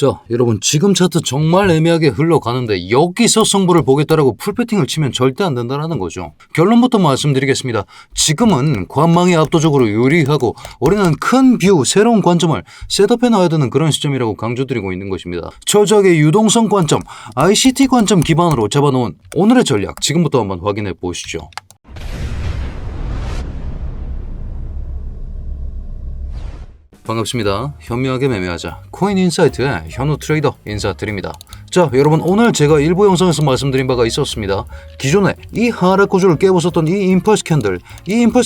자, 여러분 지금 차트 정말 애매하게 흘러가는데 여기서 승부를 보겠다라고 풀배팅을 치면 절대 안 된다는 거죠. 결론부터 말씀드리겠습니다. 지금은 관망이 압도적으로 유리하고 우리는 큰 뷰, 새로운 관점을 셋업해 놔야 되는 그런 시점이라고 강조드리고 있는 것입니다. 저작의 유동성 관점, ICT 관점 기반으로 잡아놓은 오늘의 전략 지금부터 한번 확인해 보시죠. 반갑습니다. 현명하게 매매하자 코인인사이트의 현우 트레이더 인사드립니다. 자, 여러분 오늘 제가 일부 영상에서 말씀드린 바가 있었습니다. 기존에 이 하락 구조를 깨부쉈던 이 임펄스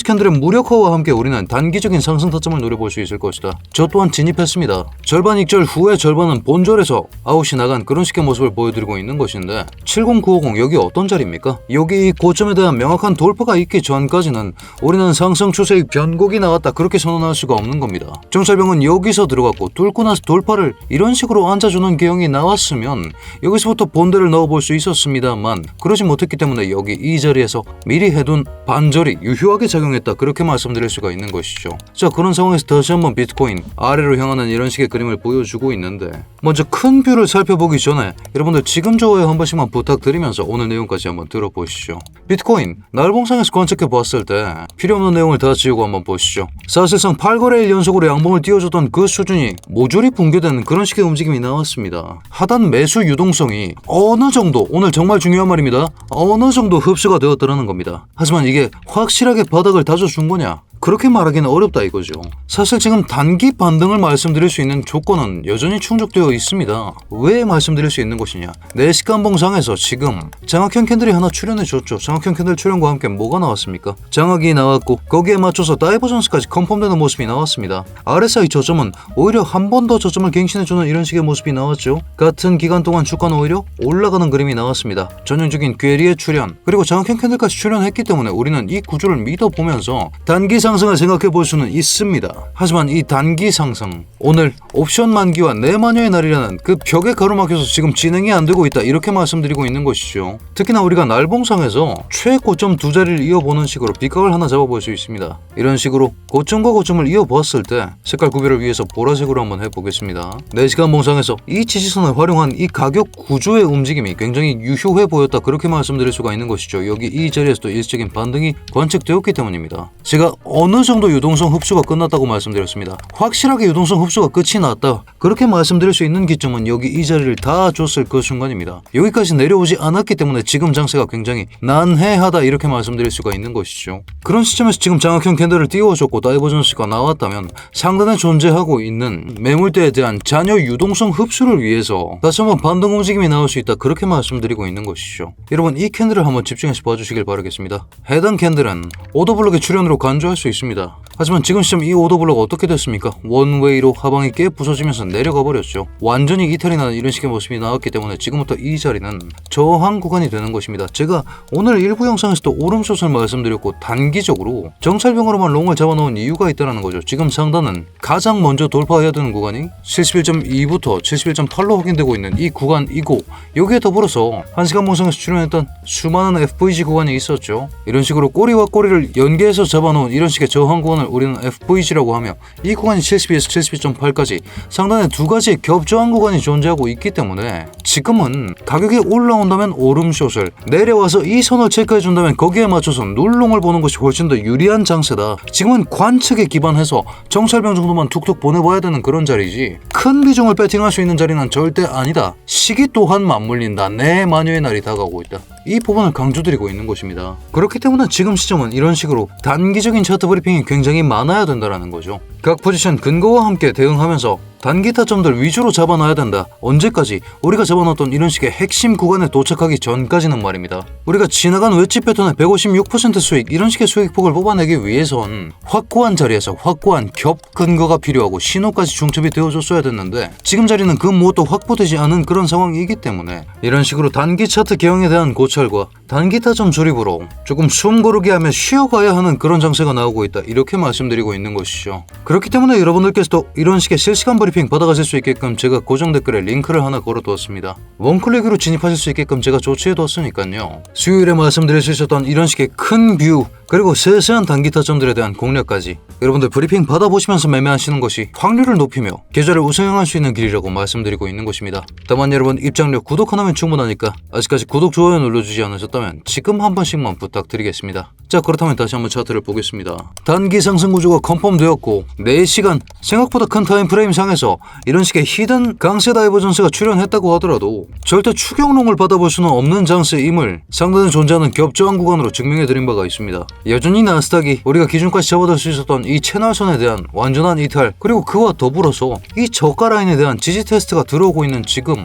캔들의 무력화와 함께 우리는 단기적인 상승 타점을 노려볼 수 있을 것이다. 저 또한 진입했습니다. 절반 익절 후에 절반은 본절에서 아웃이 나간 그런 식의 모습을 보여드리고 있는 것인데 70950 여기 어떤 자리입니까? 여기 이 고점에 대한 명확한 돌파가 있기 전까지는 우리는 상승 추세의 변곡이 나왔다 그렇게 선언할 수가 없는 겁니다. 정찰병은 여기서 들어갔고 뚫고 나서 돌파를 이런 식으로 앉아주는 개형이 나왔으면 여기서부터 본대를 넣어볼 수 있었습니다만 그러지 못했기 때문에 여기 이 자리에서 미리 해둔 반절이 유효하게 작용했다 그렇게 말씀드릴 수가 있는 것이죠. 자, 그런 상황에서 다시 한번 비트코인 아래로 향하는 이런 식의 그림을 보여주고 있는데 먼저 큰 뷰를 살펴보기 전에 여러분들 지금 좋아요 한 번씩만 부탁드리면서 오늘 내용까지 한번 들어보시죠. 비트코인 날봉상에서 관측해 봤을 때 필요없는 내용을 다 지우고 한번 보시죠. 사실상 8거래일 연속으로 양봉을 띄워줬던 그 수준이 모조리 붕괴되는 그런 식의 움직임이 나왔습니다. 하단 매수 유동성이 어느 정도, 오늘 정말 중요한 말입니다. 어느 정도 흡수가 되었다는 겁니다. 하지만 이게 확실하게 바닥을 다져준 거냐? 그렇게 말하기는 어렵다 이거죠. 사실 지금 단기 반등을 말씀드릴 수 있는 조건은 여전히 충족되어 있습니다. 왜 말씀드릴 수 있는 것이냐? 4시간 봉상에서 지금 장악형 캔들이 하나 출현해줬죠. 장악형 캔들 출현과 함께 뭐가 나왔습니까? 장악이 나왔고 거기에 맞춰서 다이버전스까지 컨펌되는 모습이 나왔습니다. RSI 저점은 오히려 한 번 더 저점을 갱신해주는 이런 식의 모습이 나왔죠. 같은 기간 동안 주가는 오히려 올라가는 그림이 나왔습니다. 전형적인 괴리의 출현 그리고 장악형 캔들까지 출현했기 때문에 우리는 이 구조를 믿어보면서 단기 상승을 생각해 볼 수는 있습니다. 하지만 이 단기 상승 오늘 옵션 만기와 내만여의 날이라는 그 벽에 가로막혀서 지금 진행이 안 되고 있다 이렇게 말씀드리고 있는 것이죠. 특히나 우리가 날봉상에서 최고점 두 자리를 이어보는 식으로 빗각을 하나 잡아볼 수 있습니다. 이런 식으로 고점과 고점을 이어보았을 때 색깔 구별을 위해서 보라색으로 한번 해보겠습니다. 4시간 봉상에서 이 지지선을 활용한 이 가격 구조의 움직임이 굉장히 유효해 보였다 그렇게 말씀드릴 수가 있는 것이죠. 여기 이 자리에서도 일시적인 반등이 관측되었기 때문입니다. 제가 어느 정도 유동성 흡수가 끝났다고 말씀드렸습니다. 확실하게 유동성 흡수가 끝이 났다 그렇게 말씀드릴 수 있는 기점은 여기 이 자리를 다 줬을 그 순간입니다. 여기까지 내려오지 않았기 때문에 지금 장세가 굉장히 난해하다 이렇게 말씀드릴 수가 있는 것이죠. 그런 시점에서 지금 장악형 캔들을 띄워줬고 다이버전스가 나왔다면 상단에 존재하고 있는 매물대에 대한 잔여 유동성 흡수를 위해서 다시 한번 반등 움직임이 나올 수 있다 그렇게 말씀드리고 있는 것이죠. 여러분 이 캔들을 한번 집중해서 봐주시길 바라겠습니다. 해당 캔들은 오더블록의 출현으로 간주할 수 있습니다. 하지만 지금 시점 이 오더블록 어떻게 됐습니까? 원웨이로 하방이 깨 부서지면서 내려가 버렸죠. 완전히 이탈이 나는 이런 식의 모습이 나왔기 때문에 지금부터 이 자리는 저항 구간이 되는 것입니다. 제가 오늘 일부 영상에서도 오름숏을 말씀드렸고 단기적으로 정찰병으로만 롱을 잡아놓은 이유가 있다는 거죠. 지금 상단은 가장 먼저 돌파해야 되는 구간이 71.2부터 71.8로 확인되고 있는 이 구간이고 여기에 더불어서 1시간 봉상에서 출현했던 수많은 FVG 구간이 있었죠. 이런 식으로 꼬리와 꼬리를 연계해서 잡아놓은 이런 식의 저항 구간을 우리는 FVG라고 하며 이 구간이 72에서 72.8까지 상단에 두 가지의 겹저항 구간이 존재하고 있기 때문에 지금은 가격이 올라온다면 오름숏을 내려와서 이 선을 체크해준다면 거기에 맞춰서 눌롱을 보는 것이 훨씬 더 유리한 장세다. 지금은 관측에 기반해서 정찰병 정도만 툭툭 보내봐야 되는 그런 자리지 큰 비중을 배팅할 수 있는 자리는 절대 아니다. 시기 또한 맞물린다. 내만여의 날이 다가오고 있다. 이 부분을 강조드리고 있는 것입니다. 그렇기 때문에 지금 시점은 이런 식으로 단기적인 차트 브리핑이 굉장히 많아야 된다는 거죠. 각 포지션 근거와 함께 대응하면서 단기 타점들 위주로 잡아놔야 된다. 언제까지? 우리가 잡아놨던 이런 식의 핵심 구간에 도착하기 전까지는 말입니다. 우리가 지나간 웨지 패턴의 156% 수익 이런 식의 수익폭을 뽑아내기 위해선 확고한 자리에서 확고한 겹 근거가 필요하고 신호까지 중첩이 되어줬어야 됐는데 지금 자리는 그 무엇도 확보되지 않은 그런 상황이기 때문에 이런 식으로 단기 차트 개형에 대한 고찰과 단기 타점 조립으로 조금 숨 고르게 하며 쉬어가야 하는 그런 장세가 나오고 있다 이렇게 말씀드리고 있는 것이죠. 그렇기 때문에 여러분들께서도 이런 식의 실시간 브리핑 브리핑 받아가실 수 있게끔 제가 고정 댓글에 링크를 하나 걸어두었습니다. 원클릭으로 진입하실 수 있게끔 제가 조치해두었으니까요. 수요일에 말씀드릴 수 있었던 이런 식의 큰 뷰 그리고 세세한 단기 타점들에 대한 공략까지 여러분들 브리핑 받아보시면서 매매하시는 것이 확률을 높이며 계좌를 우승할 수 있는 길이라고 말씀드리고 있는 것입니다. 다만 여러분 입장료 구독 하나면 충분하니까 아직까지 구독, 좋아요 눌러주지 않으셨다면 지금 한 번씩만 부탁드리겠습니다. 자, 그렇다면 다시 한번 차트를 보겠습니다. 단기 상승 구조가 컨펌되었고 4시간 생각보다 큰 타임프레임 상에서 이런 식의 히든 강세 다이버전스가 출현했다고 하더라도 절대 추격롱을 받아볼 수는 없는 장세임을 상단에 존재하는 겹저항 구간으로 증명해드린 바가 있습니다. 여전히 나스닥이 우리가 기준까지 잡아둘 수 있었던 이 채널선에 대한 완전한 이탈 그리고 그와 더불어서 이 저가 라인에 대한 지지 테스트가 들어오고 있는 지금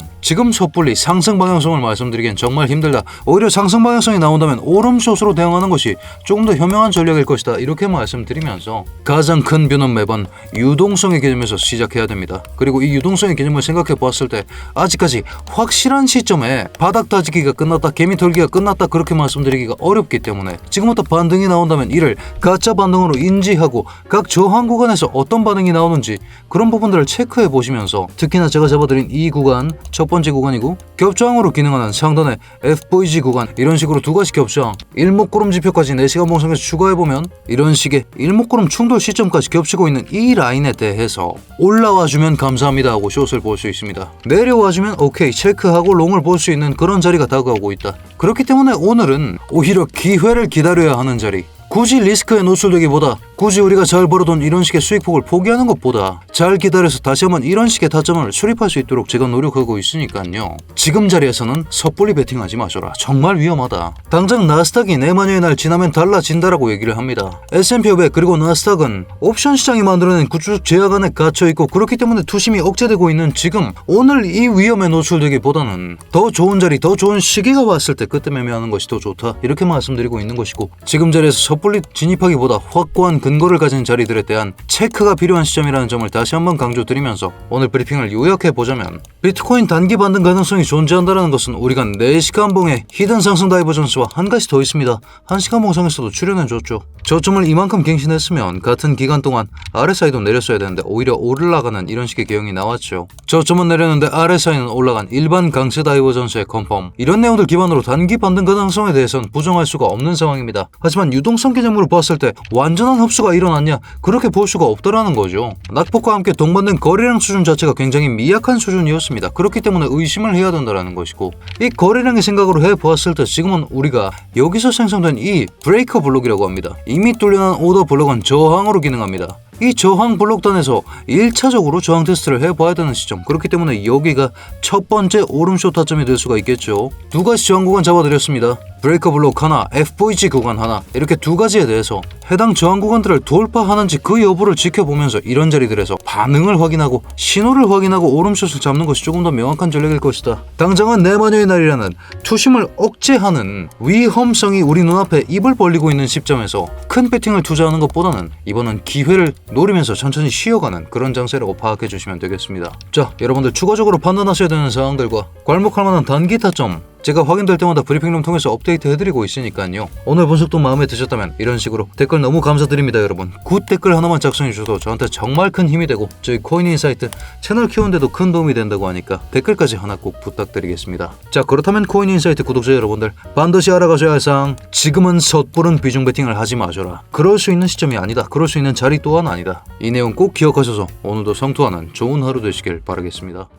섣불리 상승 방향성을 말씀드리기엔 정말 힘들다. 오히려 상승 방향성이 나온다면 오름숏으로 대응하는 것이 조금 더 현명한 전략일 것이다. 이렇게 말씀드리면서 가장 큰 뷰는 매번 유동성의 개념에서 시작해야 됩니다. 그리고 이 유동성의 개념을 생각해 보았을 때 아직까지 확실한 시점에 바닥 다지기가 끝났다, 개미 털기가 끝났다 그렇게 말씀드리기가 어렵기 때문에 지금부터 반등이 나온다면 이를 가짜 반등으로 인지하고 각 저항 구간에서 어떤 반응이 나오는지 그런 부분들을 체크해 보시면서 특히나 제가 잡아드린 이 구간 첫 번째 구간이고 겹저항으로 기능하는 상단의 FVG 구간 이런 식으로 두 가지 겹저항 일목구름 지표까지 4시간 봉상에서 추가해보면 이런 식의 일목구름 충돌 시점까지 겹치고 있는 이 라인에 대해서 올라와주면 감사합니다 하고 숏을 볼 수 있습니다. 내려와주면 오케이 체크하고 롱을 볼 수 있는 그런 자리가 다가오고 있다. 그렇기 때문에 오늘은 오히려 기회를 기다려야 하는 자리 굳이 리스크에 노출되기보다 굳이 우리가 잘 벌어둔 이런 식의 수익폭을 포기하는 것보다 잘 기다려서 다시 한번 이런 식의 타점을 수립할 수 있도록 제가 노력하고 있으니까요. 지금 자리에서는 섣불리 베팅하지 마셔라. 정말 위험하다. 당장 나스닥이 내마녀의 날 지나면 달라진다라고 얘기를 합니다. S&P 500 그리고 나스닥은 옵션 시장이 만들어낸 구축 제약 안에 갇혀있고 그렇기 때문에 투심이 억제되고 있는 지금 오늘 이 위험에 노출되기보다는 더 좋은 자리, 더 좋은 시기가 왔을 때 그때 매매하는 것이 더 좋다. 이렇게 말씀드리고 있는 것이고 지금 자리에서 섣불리 진입하기보다 확고한 근거를 가진 자리들에 대한 체크가 필요한 시점이라는 점을 다시 한번 강조드리면서 오늘 브리핑을 요약해보자면 비트코인 단기 반등 가능성이 존재한다는 것은 우리가 4시간 봉의 히든 상승 다이버전스와 한 가지 더 있습니다. 1시간 봉상에서도 출연해줬죠. 저점을 이만큼 갱신했으면 같은 기간 동안 RSI도 내렸어야 되는데 오히려 올라가는 이런 식의 개형이 나왔죠. 저점은 내렸는데 RSI는 올라간 일반 강세 다이버전스의 컨펌 이런 내용들 기반으로 단기 반등 가능성에 대해서는 부정할 수가 없는 상황입니다. 하지만 유동성 개념으로 봤을 때 완전한 흡수가 일어났냐? 그렇게 볼 수가 없더라는 거죠. 낙폭과 함께 동반된 거래량 수준 자체가 굉장히 미약한 수준이었습니다. 그렇기 때문에 의심을 해야 된다는 것이고 이 거래량의 생각으로 해보았을 때 지금은 우리가 여기서 생성된 이 브레이커 블록이라고 합니다. 이미 뚫려난 오더 블록은 저항으로 기능합니다. 이 저항 블록단에서 1차적으로 저항 테스트를 해봐야 되는 시점 그렇기 때문에 여기가 첫 번째 오름쇼 타점이 될 수가 있겠죠. 두 가지 저항 구간 잡아드렸습니다. 브레이커 블록 하나, FVG 구간 하나 이렇게 두 가지에 대해서 해당 저항 구간들을 돌파하는지 그 여부를 지켜보면서 이런 자리들에서 반응을 확인하고 신호를 확인하고 오름숏을 잡는 것이 조금 더 명확한 전략일 것이다. 당장은 내마녀의 날이라는 투심을 억제하는 위험성이 우리 눈앞에 입을 벌리고 있는 시점에서 큰 배팅을 투자하는 것보다는 이번은 기회를 노리면서 천천히 쉬어가는 그런 장세라고 파악해 주시면 되겠습니다. 자, 여러분들 추가적으로 판단하셔야 되는 사항들과 괄목할 만한 단기 타점 제가 확인될 때마다 브리핑룸 통해서 업데이트 해드리고 있으니까요. 오늘 분석도 마음에 드셨다면 이런 식으로 댓글 너무 감사드립니다. 여러분 굿 댓글 하나만 작성해 주셔도 저한테 정말 큰 힘이 되고 저희 코인인사이트 채널 키우는데도 큰 도움이 된다고 하니까 댓글까지 하나 꼭 부탁드리겠습니다. 자, 그렇다면 코인인사이트 구독자 여러분들 반드시 알아가셔야 할 사항 지금은 섣부른 비중 베팅을 하지 마셔라. 그럴 수 있는 시점이 아니다. 그럴 수 있는 자리 또한 아니다. 이 내용 꼭 기억하셔서 오늘도 성투하는 좋은 하루 되시길 바라겠습니다.